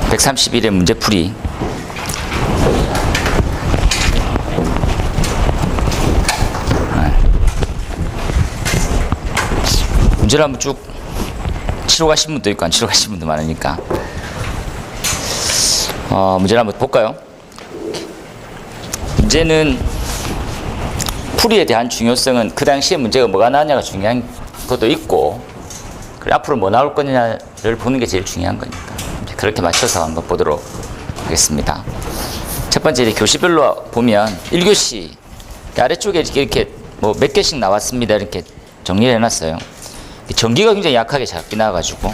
131의 문제풀이. 문제를 한번 쭉 치러 가신 분도 있고 안 치러 가신 분도 많으니까 문제를 한번 볼까요? 문제는 풀이에 대한 중요성은 그 당시에 문제가 뭐가 나왔냐가 중요한 것도 있고, 그리고 앞으로 뭐 나올 거냐를 보는 게 제일 중요한 거니까 그렇게 맞춰서 한번 보도록 하겠습니다. 첫 번째 교시별로 보면 1교시 아래쪽에 이렇게 뭐 몇 개씩 나왔습니다. 이렇게 정리를 해놨어요. 전기가 굉장히 약하게 작게 나와가지고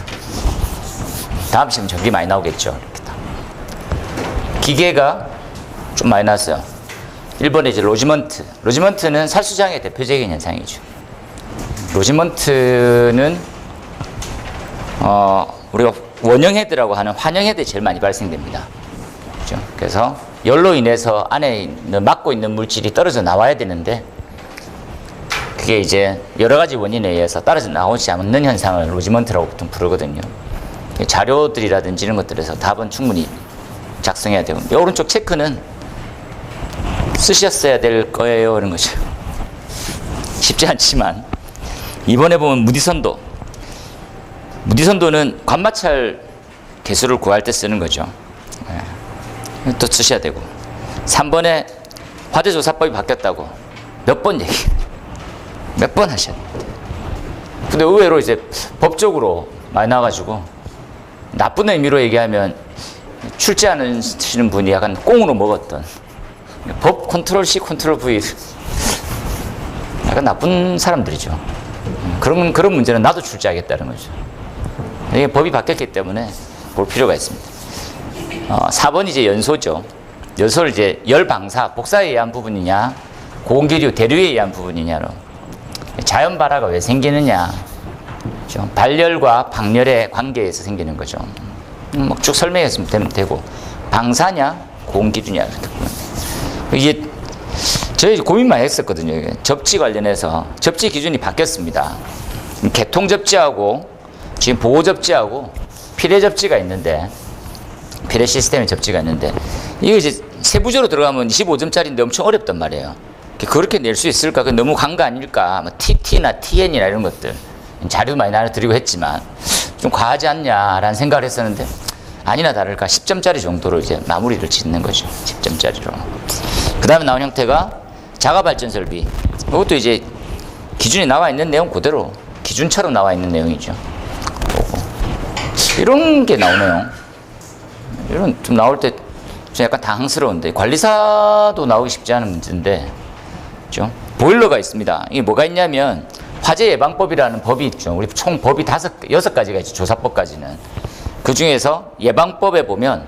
다음 시험 전기 많이 나오겠죠. 기계가 좀 많이 나왔어요. 1번에 이제 로지먼트는 살수장의 대표적인 현상이죠. 로지먼트는 우리가 원형 헤드라고 하는 환형 헤드에 제일 많이 발생됩니다. 그렇죠? 그래서 열로 인해서 안에 막고 있는 물질이 떨어져 나와야 되는데 그게 이제 여러 가지 원인에 의해서 떨어져 나오지 않는 현상을 로지먼트라고 보통 부르거든요. 자료들이라든지 이런 것들에서 답은 충분히 작성해야 되고, 오른쪽 체크는 쓰셨어야 될 거예요, 이런 거죠. 쉽지 않지만 이번에 보면 무디선도는 관마찰 개수를 구할 때 쓰는 거죠. 또 쓰셔야 되고, 3번에 화재조사법이 바뀌었다고 몇 번 하셔야 됩니다. 근데 의외로 이제 법적으로 많이 나와가지고 나쁜 의미로 얘기하면 출제하시는 분이 약간 꽁으로 먹었던 법 컨트롤 C 컨트롤 V, 약간 나쁜 사람들이죠. 그런 문제는 나도 출제하겠다는 거죠. 이게 법이 바뀌었기 때문에 볼 필요가 있습니다. 4번이 이제 연소죠. 연소를 이제 열방사, 복사에 의한 부분이냐, 고온기류, 대류에 의한 부분이냐로. 자연 발화가 왜 생기느냐, 그렇죠? 발열과 방열의 관계에서 생기는 거죠. 쭉 설명했으면 되고, 방사냐, 고온기류냐, 이렇게 보면. 이게 저희 고민 많이 했었거든요. 접지 관련해서 접지 기준이 바뀌었습니다. 개통 접지하고 지금 보호 접지하고 피례 접지가 있는데, 피례 시스템의 접지가 있는데, 이거 이제 세부적으로 들어가면 25점짜리인데 엄청 어렵단 말이에요. 그렇게 낼 수 있을까? 너무 간 거 아닐까? 뭐 TT나 TN이나 이런 것들 자료 많이 나눠드리고 했지만 좀 과하지 않냐라는 생각을 했었는데, 아니나 다를까 10점짜리 정도로 이제 마무리를 짓는 거죠. 10점짜리로. 그 다음에 나온 형태가 자가발전 설비. 이것도 이제 기준이 나와 있는 내용 그대로 기준처럼 나와 있는 내용이죠. 이런 게 나오네요. 이런 좀 나올 때 좀 약간 당황스러운데, 관리사도 나오기 쉽지 않은 문제인데, 그렇죠? 보일러가 있습니다. 이게 뭐가 있냐면 화재 예방법이라는 법이 있죠. 우리 총 법이 6가지가 있죠. 조사법까지는. 그 중에서 예방법에 보면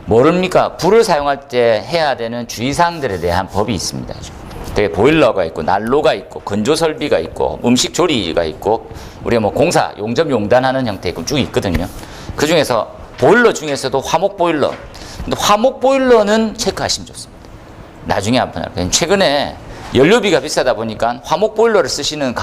모릅니까? 불을 사용할 때 해야 되는 주의사항들에 대한 법이 있습니다. 되게 보일러가 있고, 난로가 있고, 건조 설비가 있고, 음식 조리가 있고, 우리가 뭐 공사, 용접, 용단하는 형태 쭉 있거든요. 그 중에서 보일러 중에서도 화목 보일러. 근데 화목 보일러는 체크하시면 좋습니다. 나중에 한번 할게요. 최근에 연료비가 비싸다 보니까 화목 보일러를 쓰시는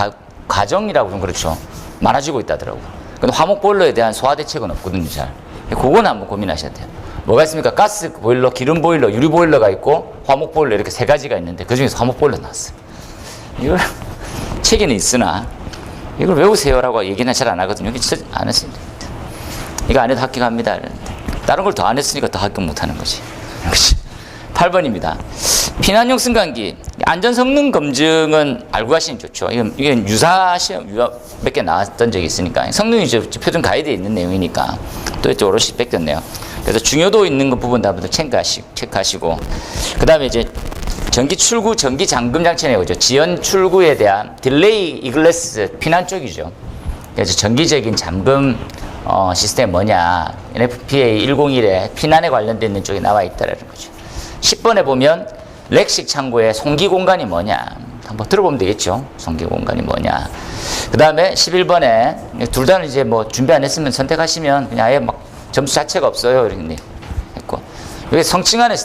가정이라고 좀 그렇죠. 많아지고 있다더라고요. 근데 화목 보일러에 대한 소화 대책은 없거든요, 잘. 그거는 한번 고민하셔야 돼요. 뭐가 있습니까? 가스 보일러, 기름 보일러, 유리 보일러가 있고, 화목 보일러 이렇게 3가지가 있는데, 그 중에서 화목 보일러 나왔어요. 이걸 책에는 있으나, 이걸 외우세요라고 얘기는 잘 안 하거든요. 여기 진짜 안 했습니다. 이거 안 해도 합격합니다. 이러는데. 다른 걸 더 안 했으니까 더 합격 못 하는 거지. 8번입니다. 피난용 승강기. 안전성능 검증은 알고 가시면 좋죠. 이게 유사 시험 몇 개 나왔던 적이 있으니까. 성능이 표준 가이드에 있는 내용이니까. 또 이제 오롯이 뺏겼네요. 그래서 중요도 있는 것 부분 다부터 체크하시고. 그 다음에 이제 전기 출구, 전기 잠금 장치 내용이죠. 지연 출구에 대한 딜레이 이글레스 피난 쪽이죠. 그래서 전기적인 잠금 시스템 뭐냐. NFPA 101에 피난에 관련된 있는 쪽에 나와 있다는 거죠. 10번에 보면 렉식 창고의 송기 공간이 뭐냐. 한번 들어보면 되겠죠. 송기 공간이 뭐냐. 그 다음에 11번에 둘 다는 이제 뭐 준비 안 했으면 선택하시면 그냥 아예 막 점수 자체가 없어요. 이렇게 했고. 여기 성층화는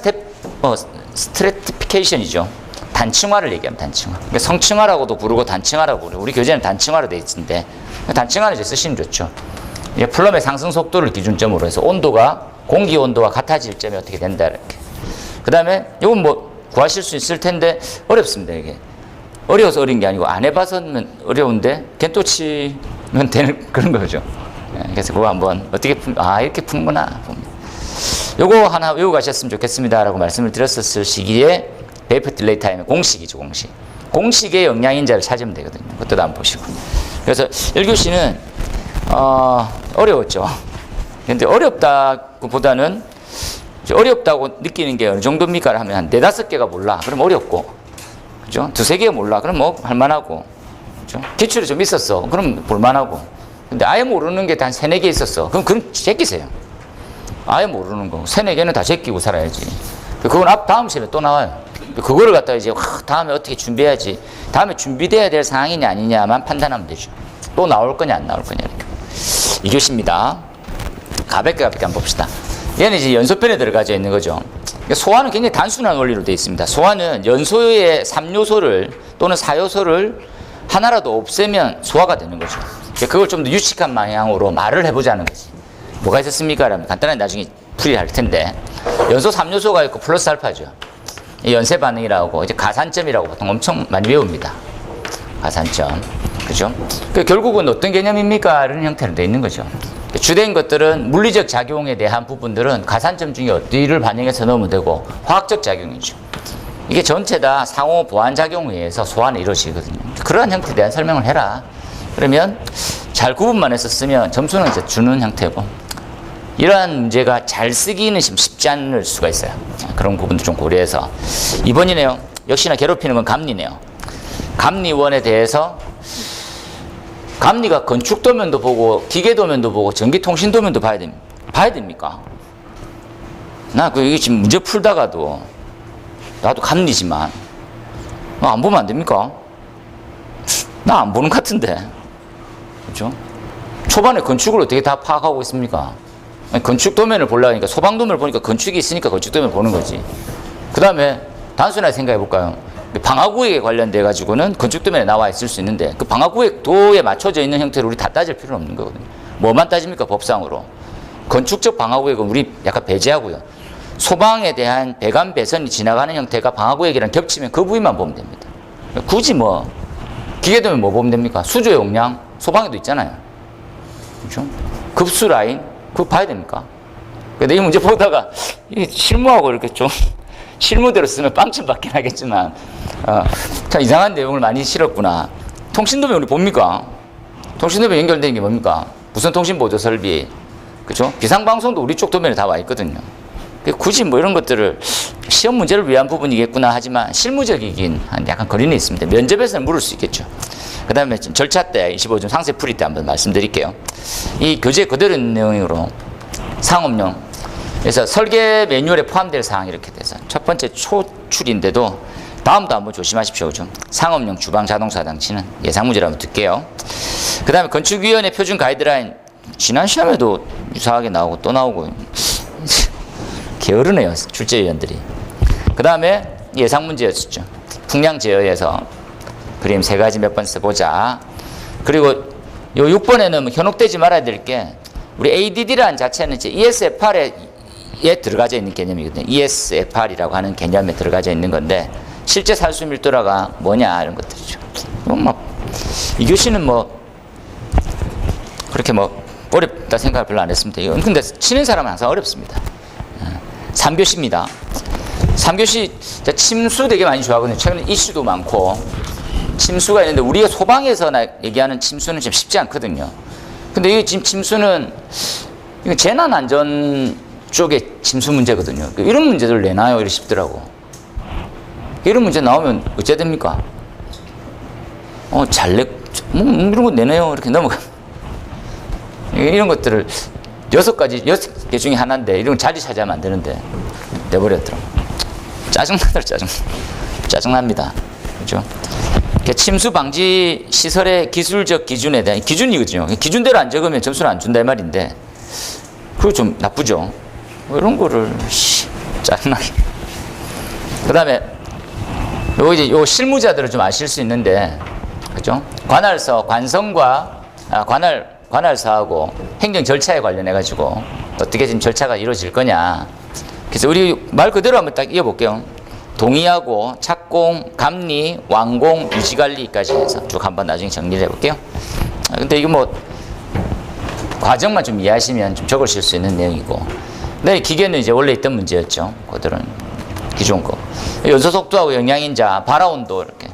스트래티피케이션이죠. 단층화를 얘기하면 단층화. 그러니까 성층화라고도 부르고 단층화라고 부르고, 우리 교재는 단층화로 되어 있는데, 단층화는 이제 쓰시면 좋죠. 플럼의 상승 속도를 기준점으로 해서 온도가 공기 온도와 같아질 점이 어떻게 된다 이렇게. 그다음에 이건 뭐 구하실 수 있을 텐데 어렵습니다 이게. 어려워서 어려운 게 아니고 안 해봐서는 어려운데 겐또 치면 되는 그런 거죠. 그래서 그거 한번 어떻게 이렇게 푸는구나. 요거 하나 외우고 가셨으면 좋겠습니다라고 말씀을 드렸었을 시기에 베이퍼 딜레이 타임의 공식이죠, 공식. 공식의 영양인자를 찾으면 되거든요. 그것도 한번 보시고. 그래서 1교시는 어려웠죠. 근데 어렵다보다는 어렵다고 느끼는 게 어느 정도입니까? 하면 한 4-5개가 몰라. 그럼 어렵고. 그죠? 2-3개 몰라. 그럼 뭐 할만하고. 그죠? 기출이 좀 있었어. 그럼 볼만하고. 근데 아예 모르는 게 한 3-4개 있었어. 그럼 제끼세요. 아예 모르는 거. 3-4개는 다 제끼고 살아야지. 그건 다음 시험에 또 나와요. 그거를 갖다가 이제 다음에 어떻게 준비해야지. 다음에 준비돼야 될 상황이냐 아니냐만 판단하면 되죠. 또 나올 거냐 안 나올 거냐 이렇게. 2교시입니다. 가볍게 한번 봅시다. 얘는 이제 연소편에 들어가져 있는 거죠. 소화는 굉장히 단순한 원리로 되어 있습니다. 소화는 연소의 3요소를 또는 4요소를 하나라도 없애면 소화가 되는 거죠. 그걸 좀 더 유식한 방향으로 말을 해보자는 거지. 뭐가 있었습니까? 라면 간단하게 나중에 풀이할 텐데 연소 3요소가 있고 플러스 알파죠. 연쇄 반응이라고 이제 가산점이라고 보통 엄청 많이 외웁니다. 가산점. 그죠? 결국은 어떤 개념입니까? 이런 형태로 되어 있는 거죠. 주된 것들은 물리적 작용에 대한 부분들은 가산점 중에 어디를 반영해서 넣으면 되고 화학적 작용이죠. 이게 전체 다 상호 보완 작용에 의해서 소환이 이루어지거든요. 그러한 형태에 대한 설명을 해라. 그러면 잘 구분만 해서 쓰면 점수는 이제 주는 형태고 이러한 문제가 잘 쓰기는 쉽지 않을 수가 있어요. 그런 부분도 좀 고려해서 2번이네요. 역시나 괴롭히는 건 감리네요. 감리원에 대해서 감리가 건축 도면도 보고 기계 도면도 보고 전기통신 도면도 봐야 됩니다. 봐야 됩니까? 나 이게 지금 문제 풀다가도 나도 감리지만 안 보면 안 됩니까? 나 안 보는 것 같은데. 그렇죠? 초반에 건축을 어떻게 다 파악하고 있습니까? 건축 도면을 보려니까 소방 도면을 보니까 건축이 있으니까 건축 도면을 보는 거지. 그 다음에 단순하게 생각해 볼까요? 방화구역에 관련돼 가지고는 건축 도면에 나와 있을 수 있는데 그 방화구역 도에 맞춰져 있는 형태를 우리 다 따질 필요는 없는 거거든요. 뭐만 따집니까? 법상으로. 건축적 방화구역은 우리 약간 배제하고요. 소방에 대한 배관 배선이 지나가는 형태가 방화구역이랑 겹치면 그 부위만 보면 됩니다. 굳이 뭐 기계도면 뭐 보면 됩니까? 수조 용량 소방에도 있잖아요. 그렇죠? 급수 라인 그거 봐야 됩니까? 근데 이 문제 보다가 이게 실무하고 이렇게 좀 실무대로 쓰면 빵점 받긴 하겠지만 참 이상한 내용을 많이 실었구나. 통신도면 우리 봅니까? 통신도면 연결되는 게 뭡니까? 무선통신보조 설비, 그죠? 비상방송도 우리 쪽 도면에 다 와 있거든요. 굳이 뭐 이런 것들을 시험 문제를 위한 부분이겠구나 하지만 실무적이긴 약간 거리는 있습니다. 면접에서는 물을 수 있겠죠. 그 다음에 절차 때 25점 상세 풀이 때 한번 말씀드릴게요. 이 교재 그대로 있는 내용으로 상업용 그래서 설계 매뉴얼에 포함될 사항이 이렇게 돼서 첫 번째 초출인데도 다음도 한번 조심하십시오. 좀 상업용 주방 자동차 장치는 예상 문제를 한번 듣게요. 그 다음에 건축위원회 표준 가이드라인 지난 시험에도 유사하게 나오고 또 나오고 게으르네요 출제위원들이. 그 다음에 예상 문제였었죠. 풍량 제어에서 그림 3가지 몇 번 써보자. 그리고 요 6번에는 현혹되지 말아야 될 게 우리 ADD라는 자체는 이제 ESFR에 들어가져 있는 개념이거든요. ESFR이라고 하는 개념에 들어가져 있는 건데 실제 살수 밀도라가 뭐냐 이런 것들이죠. 이 교시는 뭐 그렇게 뭐 어렵다 생각을 별로 안 했습니다. 이건 근데 치는 사람은 항상 어렵습니다. 3교시입니다. 3교시 침수 되게 많이 좋아하거든요. 최근에 이슈도 많고 침수가 있는데 우리가 소방에서 얘기하는 침수는 좀 쉽지 않거든요. 근데 이 지금 침수는 재난안전 쪽의 침수 문제거든요. 이런 문제들 내놔요 이렇게 싶더라고. 이런 문제 나오면 어째 됩니까? 이런 거 내네요 이렇게 넘어가. 이런 것들을 6개 중에 하나인데 이런 거 자리 차지하면 안 되는데 내버렸더라고. 짜증납니다. 그죠? 침수 방지 시설의 기술적 기준에 대한 기준이거든요. 기준대로 안 적으면 점수를 안 준다 이 말인데 그거 좀 나쁘죠. 이런 거를 짜증나게. 그다음에 요 실무자들은 좀 아실 수 있는데 그죠? 관할서 관성과 관할 관할사하고 행정 절차에 관련해가지고 어떻게 지금 절차가 이루어질 거냐. 그래서 우리 말 그대로 한번 딱 이어볼게요. 동의하고 착공, 감리, 완공, 유지관리까지 해서 쭉 한번 나중에 정리를 해볼게요. 근데 이거 뭐 과정만 좀 이해하시면 좀 적으실 수 있는 내용이고, 네, 기계는 이제 원래 있던 문제였죠. 그들은 기존 거. 연소 속도하고 영향인자, 발화온도 이렇게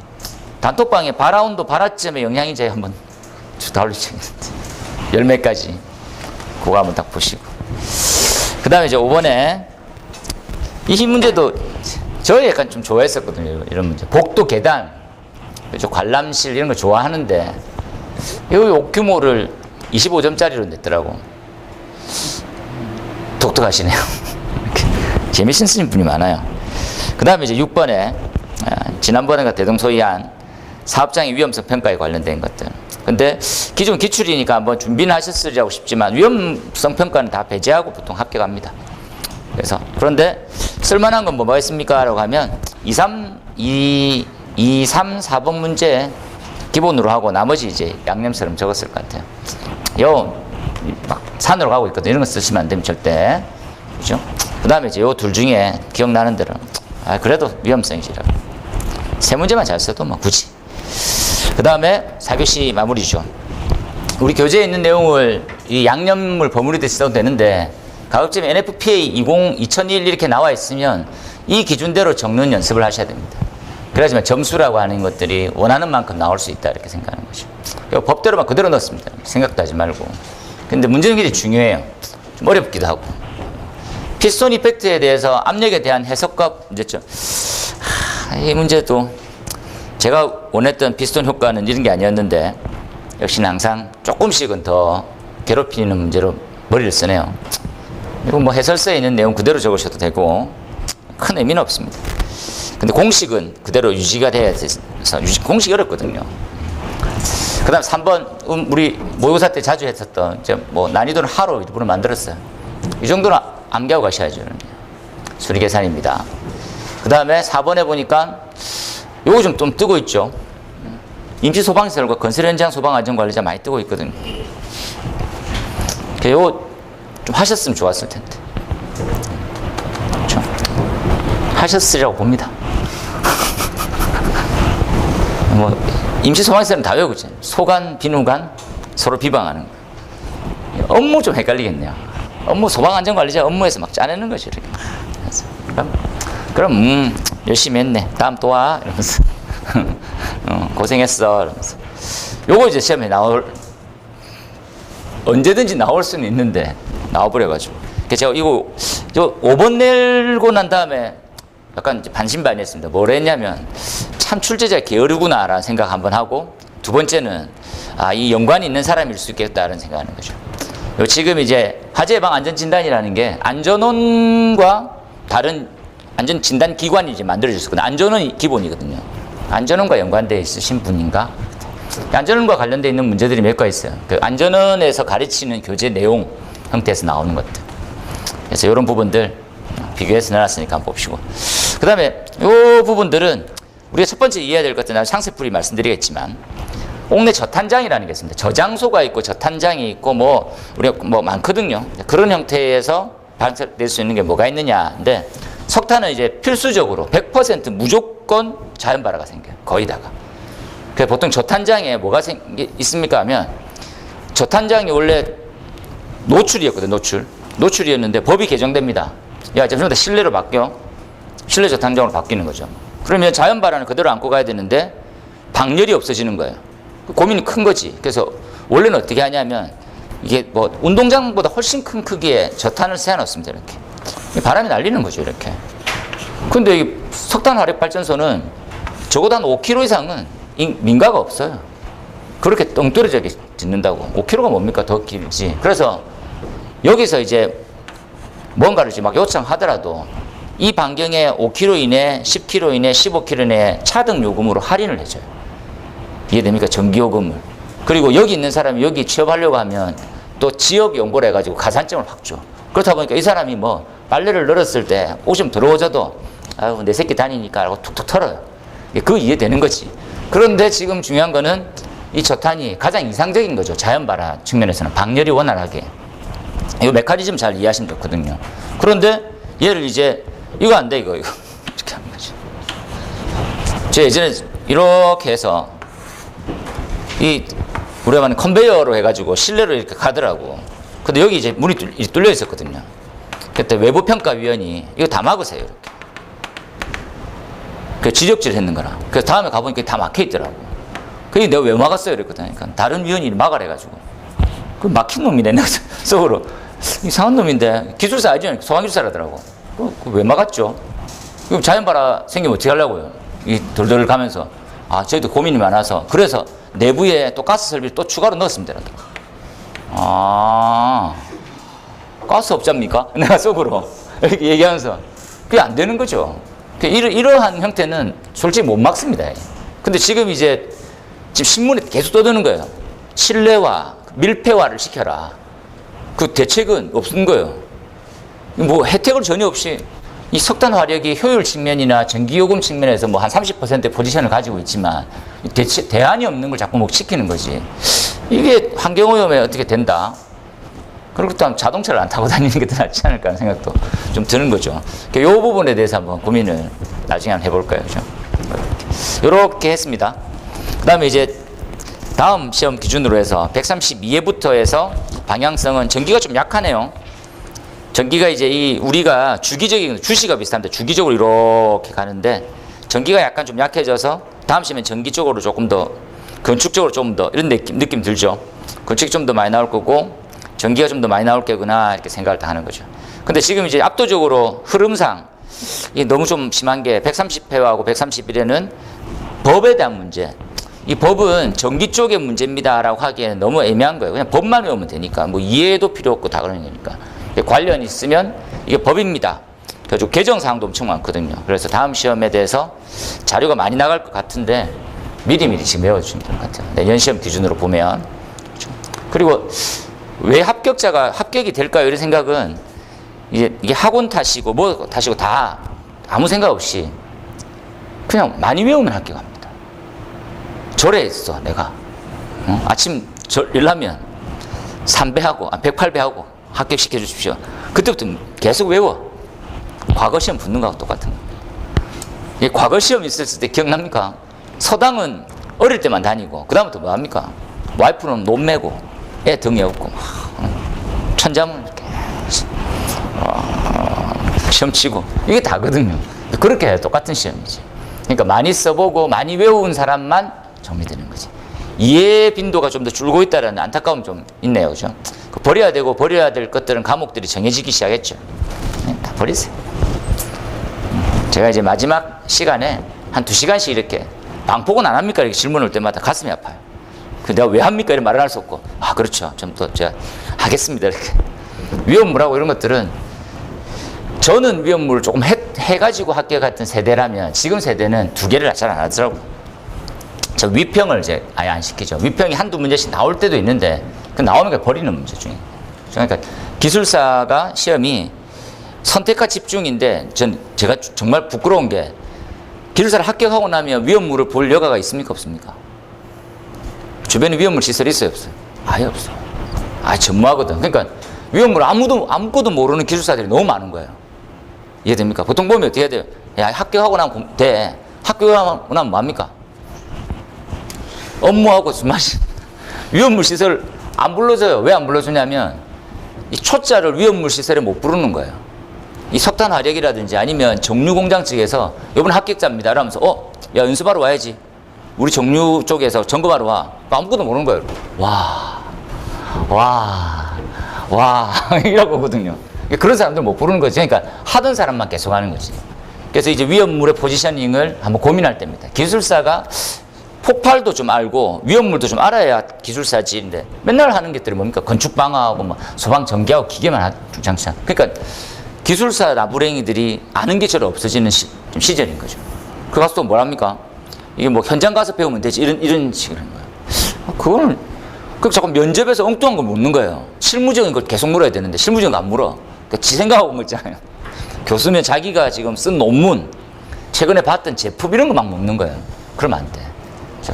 단톡방에 발화온도 발화점의 영향인자에 한번 다 올리시겠는데 열매까지 그거 한번 딱 보시고, 그 다음에 이제 5번에 이 문제도 저 약간 좀 좋아했었거든요. 이런 문제. 복도 계단, 관람실 이런 거 좋아하는데 이 옥규모를 25점짜리로 냈더라고. 독특하시네요. 재미있으신 분이 많아요. 그 다음에 이제 6번에 지난번에 대동소이한 사업장의 위험성 평가에 관련된 것들. 근데 기존 기출이니까 한번 준비는 하셨으리라고 싶지만 위험성 평가는 다 배제하고 보통 합격합니다. 그래서 그런데 쓸만한 건 뭐가 있습니까? 라고 하면 2, 3, 4번 문제 기본으로 하고 나머지 이제 양념처럼 적었을 것 같아요. 요 막 산으로 가고 있거든요. 이런 거 쓰시면 안 됩니다. 절대. 그죠? 그 다음에 이제 요 둘 중에 기억나는 대로 그래도 위험성이지라고. 세 문제만 잘 써도 뭐 굳이. 그 다음에 4교시 마무리죠. 우리 교재에 있는 내용을 이 양념을 버무리듯이 써도 되는데 가급적 NFPA 2001 이렇게 나와 있으면 이 기준대로 적는 연습을 하셔야 됩니다. 그래야지만 점수라고 하는 것들이 원하는 만큼 나올 수 있다 이렇게 생각하는 거죠. 법대로만 그대로 넣습니다. 생각도 하지 말고. 근데 문제는 굉장히 중요해요. 좀 어렵기도 하고. 피스톤 이펙트에 대해서 압력에 대한 해석과 문제점. 이 문제도 제가 원했던 피스톤 효과는 이런 게 아니었는데 역시나 항상 조금씩은 더 괴롭히는 문제로 머리를 쓰네요. 이거 뭐 해설서에 있는 내용 그대로 적으셔도 되고 큰 의미는 없습니다. 근데 공식은 그대로 유지가 돼야 돼서 공식이 어렵거든요. 그 다음 3번 우리 모의고사 때 자주 했었던 뭐 난이도는 하로 일부러 만들었어요. 이 정도는 암기하고 가셔야죠. 수리계산입니다. 그 다음에 4번에 보니까 요거 좀 뜨고 있죠. 임시소방시설과 건설현장 소방안전관리자 많이 뜨고 있거든요. 요거 좀 하셨으면 좋았을 텐데. 그렇죠? 하셨으리라고 봅니다. 뭐 임시소방시설은 다 외우고 있잖아요. 소관, 비누관 서로 비방하는 거. 업무 좀 헷갈리겠네요. 업무 소방안전관리자 업무에서 막 짜내는 거죠. 이렇게. 그럼 열심히 했네. 다음 또 와. 이러면서 고생했어. 이러면서 요거 이제 시험에 언제든지 나올 수는 있는데 나와버려가지고. 제가 이거 5번 내고 난 다음에 약간 반신반의했습니다. 뭘 했냐면 참 출제자 게으르구나 라는 생각 한번 하고, 두 번째는 이 연관이 있는 사람일 수 있겠다는 생각하는 거죠. 지금 이제 화재 예방 안전진단이라는 게 안전원과 다른 안전진단기관이 이제 만들어졌거든요. 안전원이 기본이거든요. 안전원과 연관되어 있으신 분인가? 안전원과 관련되어 있는 문제들이 몇 가지 있어요. 그 안전원에서 가르치는 교재 내용 형태에서 나오는 것들. 그래서 이런 부분들 비교해서 내놨으니까 한번 봅시고. 그 다음에 이 부분들은 우리가 첫 번째 이해해야 될 것들, 상세풀이 말씀드리겠지만, 옥내 저탄장이라는 게 있습니다. 저장소가 있고 저탄장이 있고 우리가 많거든요. 그런 형태에서 발생될 수 있는 게 뭐가 있느냐인데, 석탄은 이제 필수적으로 100% 무조건 자연 발화가 생겨요. 거의 다가. 그래서 보통 저탄장에 뭐가 있습니까 하면, 저탄장이 원래 노출이었거든요. 노출이었는데 법이 개정됩니다. 야, 이제 전부 다 실내로 바뀌어. 실내 저탄장으로 바뀌는 거죠. 그러면 자연 발화는 그대로 안고 가야 되는데 방열이 없어지는 거예요. 고민이 큰 거지. 그래서 원래는 어떻게 하냐면, 이게 운동장보다 훨씬 큰 크기의 저탄을 세워놓습니다. 이렇게. 바람이 날리는 거죠. 이렇게. 근데 이 석탄 화력 발전소는 적어도 한 5km 이상은 민가가 없어요. 그렇게 똥떨어지게 짓는다고. 5km가 뭡니까? 더 길지. 그래서 여기서 이제 뭔가를 막 요청하더라도 이 반경에 5km 이내, 10km 이내, 15km 이내 차등 요금으로 할인을 해줘요. 이해됩니까? 전기요금을. 그리고 여기 있는 사람이 여기 취업하려고 하면 또 지역 연보를 해가지고 가산점을 확 줘. 그렇다 보니까 이 사람이 빨래를 널었을 때 오줌 들어오져도 아유, 내 새끼 다니니까 라고 툭툭 털어요. 그거 이해되는 거지. 그런데 지금 중요한 거는 이 저탄이 가장 이상적인 거죠. 자연발화 측면에서는 방열이 원활하게. 이거 메커니즘 잘 이해하시면 좋거든요. 그런데 얘를 이제 이거 안 돼, 이거 이렇게 하는 거죠. 제가 예전에 이렇게 해서 우리가 말하는 컨베이어로 해가지고 실내로 이렇게 가더라고. 근데 여기 이제 문이 뚫려 있었거든요. 그때 외부평가위원이 이거 다 막으세요, 이렇게. 그 지적질을 했는 거라. 그래서 다음에 가보니까 다 막혀 있더라고. 그게 내가 왜 막았어요? 이랬거든. 그러니까 다른 위원이 막아라 해가지고. 그 막힌 놈이네, 내가 속으로. 이상한 놈인데, 기술사 알죠? 소방기술사라더라고. 왜 막았죠? 그럼 자연발화 생기면 어떻게 하려고요? 이 돌돌 가면서. 아, 저희도 고민이 많아서. 그래서 내부에 또 가스 설비를 또 추가로 넣었으면 되는데. 아, 가스 없잡니까? 내가 속으로. 이렇게 얘기하면서. 그게 안 되는 거죠. 이러한 형태는 솔직히 못 막습니다. 근데 지금 신문에 계속 떠드는 거예요. 실내화, 밀폐화를 시켜라. 그 대책은 없는 거예요. 뭐 혜택을 전혀 없이 이 석탄 화력이 효율 측면이나 전기요금 측면에서 뭐 한 30%의 포지션을 가지고 있지만 대안이 없는 걸 자꾸 못 시키는 거지. 이게 환경오염에 어떻게 된다? 그렇다면 자동차를 안 타고 다니는 게 더 낫지 않을까 하는 생각도 좀 드는 거죠. 이 부분에 대해서 한번 고민을 나중에 한번 해볼까요? 그죠? 이렇게 했습니다. 그 다음에 이제 다음 시험 기준으로 해서 132회부터 해서 방향성은 전기가 좀 약하네요. 전기가 이제 우리가 주기적인 주시가 비슷한데 주기적으로 이렇게 가는데 전기가 약간 좀 약해져서 다음 시험엔 전기 쪽으로 조금 더 건축적으로 좀 더 이런 느낌 들죠. 건축이 좀 더 많이 나올 거고 전기가 좀 더 많이 나올 거구나 이렇게 생각을 다 하는 거죠. 근데 지금 이제 압도적으로 흐름상 이게 너무 좀 심한 게 130회하고 131회는 법에 대한 문제. 이 법은 전기 쪽의 문제입니다라고 하기에는 너무 애매한 거예요. 그냥 법만 외우면 되니까 뭐 이해도 필요 없고 다 그런 거니까. 관련이 있으면 이게 법입니다. 그래서 개정사항도 엄청 많거든요. 그래서 다음 시험에 대해서 자료가 많이 나갈 것 같은데 미리미리 지금 외워주시면 될 것 같아요. 내년 시험 기준으로 보면. 그렇죠? 그리고 왜 합격자가 합격이 될까요? 이런 생각은 이게 학원 탓이고 뭐 탓이고 다 아무 생각 없이 그냥 많이 외우면 합격합니다. 절에 있어 내가 아침 일하면 3배하고 108배하고 합격시켜 주십시오. 그때부터 계속 외워. 과거 시험 붙는 거하고 똑같은 거. 과거 시험 있었을 때 기억납니까? 서당은 어릴 때만 다니고 그 다음부터 뭐 합니까? 와이프는 논 메고 애 등에 업고 천자문 이렇게 시험 치고 이게 다거든요. 그렇게 해야 똑같은 시험이지. 그러니까 많이 써보고 많이 외운 사람만 정리되는 거지. 이해 빈도가 좀 더 줄고 있다는 안타까움이 좀 있네요. 그죠? 버려야 되고 버려야 될 것들은 과목들이 정해지기 시작했죠. 다 버리세요. 제가 이제 마지막 시간에 한 2시간씩 이렇게 방폭은 안 합니까? 이렇게 질문 올 때마다 가슴이 아파요. 내가 왜 합니까? 이런 말을 할 수 없고 아 그렇죠. 좀 더 제가 하겠습니다. 이렇게. 위험물하고 이런 것들은 저는 위험물을 조금 해가지고 합격했던 세대라면 지금 세대는 2개를 잘 안 하더라고요. 저 위평을 이제 아예 안 시키죠. 위평이 한두 문제씩 나올 때도 있는데 그 나오는 게 버리는 문제 중에. 그러니까 기술사가 시험이 선택과 집중인데 제가 정말 부끄러운 게 기술사를 합격하고 나면 위험물을 볼 여가가 있습니까? 없습니까? 주변에 위험물 시설이 있어요? 없어요? 아예 없어요. 아예 전무하거든. 그러니까 위험물 아무것도 모르는 기술사들이 너무 많은 거예요. 이해됩니까? 보통 보면 어떻게 해야 돼요? 야, 합격하고 나면 돼. 합격하고 나면 뭐합니까? 업무하고 위험물 시설 안 불러줘요. 왜 안 불러주냐면 이 초짜를 위험물 시설에 못 부르는 거예요. 이 석탄 화력이라든지 아니면 정유 공장 측에서 이번 합격자입니다. 이러면서 야 연습하러 와야지. 우리 정유 쪽에서 점검하러 와. 아무것도 모르는 거예요. 와 이라고 하거든요. 그런 사람들 못 부르는 거지. 그러니까 하던 사람만 계속 하는 거지. 그래서 이제 위험물의 포지셔닝을 한번 고민할 때입니다. 기술사가 폭발도 좀 알고 위험물도 좀 알아야 기술사지인데 맨날 하는 것들이 뭡니까? 건축 방화하고 뭐 소방 전기하고 기계만 장치한. 그러니까 기술사 나부랭이들이 아는 게 저로 없어지는 좀 시절인 거죠. 그 가서 또 뭐랍니까? 이게 뭐 현장 가서 배우면 되지 이런 식으로 하는 거예요. 그거는 자꾸 면접에서 엉뚱한 걸 묻는 거예요. 실무적인 걸 계속 물어야 되는데 실무적인 거 안 물어. 그러니까 지 생각하고 묻잖아요. 교수면 자기가 지금 쓴 논문, 최근에 봤던 제품 이런 거 막 묻는 거예요. 그러면 안 돼.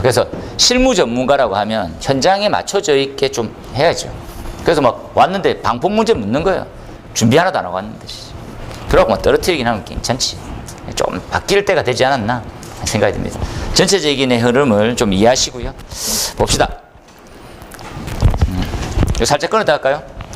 그래서 실무 전문가라고 하면 현장에 맞춰져 있게 좀 해야죠. 그래서 막 왔는데 방법 문제 묻는 거예요. 준비 하나도 안 하고 왔는데. 그러고 막 떨어뜨리긴 하면 괜찮지. 좀 바뀔 때가 되지 않았나 생각이 듭니다. 전체적인 흐름을 좀 이해하시고요. 봅시다. 이거 살짝 끊었다 할까요?